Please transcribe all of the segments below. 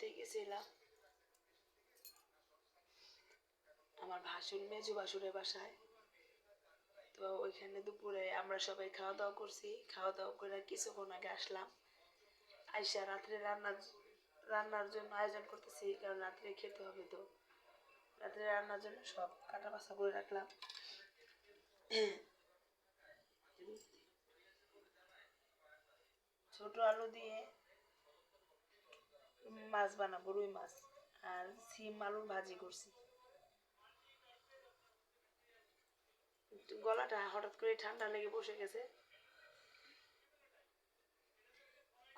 বাসায় গেছিলাম, আমার মেজো ভাসুরের বাসায়। তো ওইখানে দুপুরে আমরা সবাই খাওয়া দাওয়া করছি, খাওয়া দাওয়া করে কিছুক্ষণ আগে আসলাম। আইসা রাত্রে রান্নার জন্য আয়োজন করতেছি, কারণ রাত্রে খেতে হবে। তো রাত্রে রান্নার জন্য সব কাটা বাছা করে রাখলাম। ছোট আলু দিয়ে মাছ বানাবো, রুই মাছ, আর সিম আলুর ভাজি করছি। গলাটা হঠাৎ করে ঠান্ডা লেগে বসে গেছে,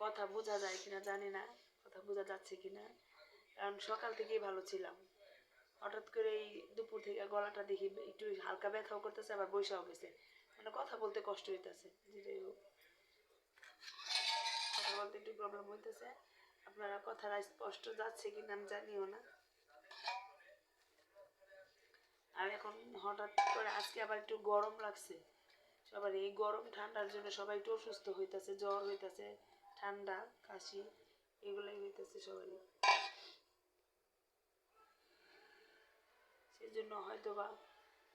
কথা বোঝা যায় কিনা জানি না, কথা বোঝা যাচ্ছে কিনা, কারণ সকাল থেকেই ভালো ছিলাম। হঠাৎ করে এই দুপুর থেকে গলাটা দেখি একটু হালকা ব্যথাও করতেছে, আবার বৈশাও গেছে, মানে কথা বলতে কষ্ট হইতেছে। যেটাই হোক, কথা বলতে একটু প্রবলেম হইতেছে। আপনারা কথাটা স্পষ্ট যাচ্ছে কিনা আমি জানিও না। আর এখন হঠাৎ করে আজকে আবার একটু গরম লাগছে, সবার এই গরম ঠান্ডার জন্য সবাই একটু অসুস্থ হইতেছে, জ্বর হইতেছে, ঠান্ডা কাশি এগুলোই হইতেছে সবারই। সেই জন্য হয়তো বা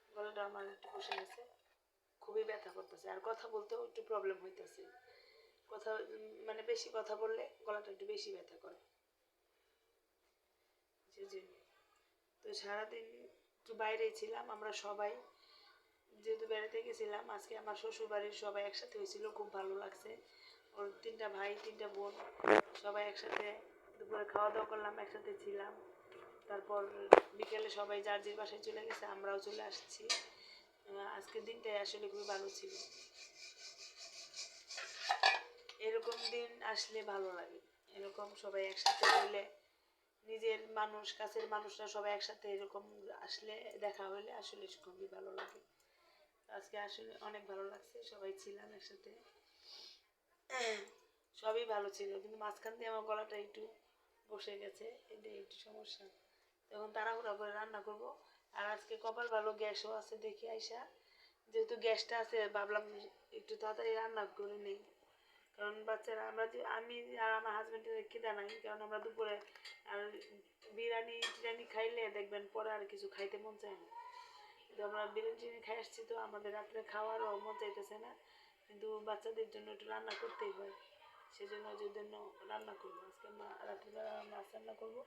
গলাটা আমার একটু বসে গেছে, খুবই ব্যথা করতেছে, আর কথা বলতেও একটু প্রবলেম হইতেছে। কথা মানে বেশি কথা বললে গলাটা একটু বেশি ব্যথা করে। তো সারাদিন একটু বাইরেই ছিলাম আমরা সবাই, যেহেতু বেড়াতে গেছিলাম। আজকে আমার শ্বশুর বাড়ির সবাই একসাথে হয়েছিল, খুব ভালো লাগছে। ওর 3টা ভাই 3টা বোন সবাই একসাথে দুপুরে খাওয়া দাওয়া করলাম, একসাথে ছিলাম। তারপর বিকেলে সবাই যার যার বাসায় চলে গেছে, আমরাও চলে আসছি। আজকের দিনটাই আসলে খুবই ভালো ছিল। এরকম দিন আসলে ভালো লাগে, এরকম সবাই একসাথে হইলে, নিজের মানুষ কাছের মানুষরা সবাই একসাথে এরকম আসলে দেখা হইলে আসলে খুবই ভালো লাগে। আজকে আসলে অনেক ভালো লাগছে, সবাই ছিলাম একসাথে, সবই ভালো ছিল, কিন্তু মাঝখান দিয়ে আমার গলাটা একটু বসে গেছে, এটাই একটু সমস্যা। তখন তাড়াহুড়া করে রান্না করব। আর আজকে কপাল ভালো, গ্যাসও আছে দেখি আইসা, যেহেতু গ্যাসটা আছে ভাবলাম একটু তাড়াতাড়ি রান্না করে নেই, কারণ বাচ্চারা আমি আর আমার হাজবেন্ডের খিদা নাই, কারণ আমরা দুপুরে আর বিরিয়ানি খাইলে দেখবেন পরে আর কিছু খাইতে মন চায় না। কিন্তু আমরা বিরিয়ানি খাই আসছি, তো আমাদের রাত্রে খাওয়ারও মন চাইতেছে না, কিন্তু বাচ্চাদের জন্য একটু রান্না করতেই হয়। সেজন্য ওদের জন্য রান্না করবো, আজকে রাত্রিবেলা মাছ রান্না করবো।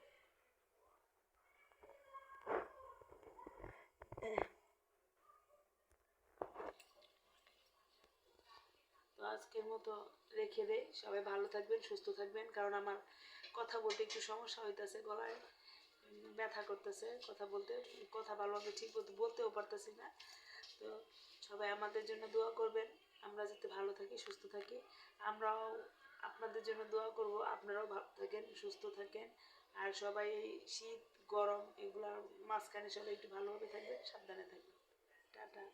তো আজকের মতো রেখে দেই, সবাই ভালো থাকবেন, সুস্থ থাকবেন, কারণ আমার কথা বলতে একটু সমস্যা হইতেছে, গলায় ব্যথা করতেছে, কথা ভালোভাবে ঠিক মতো বলতেও পারতেছি না। তো সবাই আমাদের জন্য দোয়া করবেন, আমরা যাতে ভালো থাকি, সুস্থ থাকি। আমরাও আপনাদের জন্য দোয়া করব, আপনারাও ভালো থাকেন, সুস্থ থাকেন। আর সবাই এই শীত গরম এগুলার মাঝখানে সবাই একটু ভালোভাবে থাকবেন, সাবধানে থাকবেন। টাটা।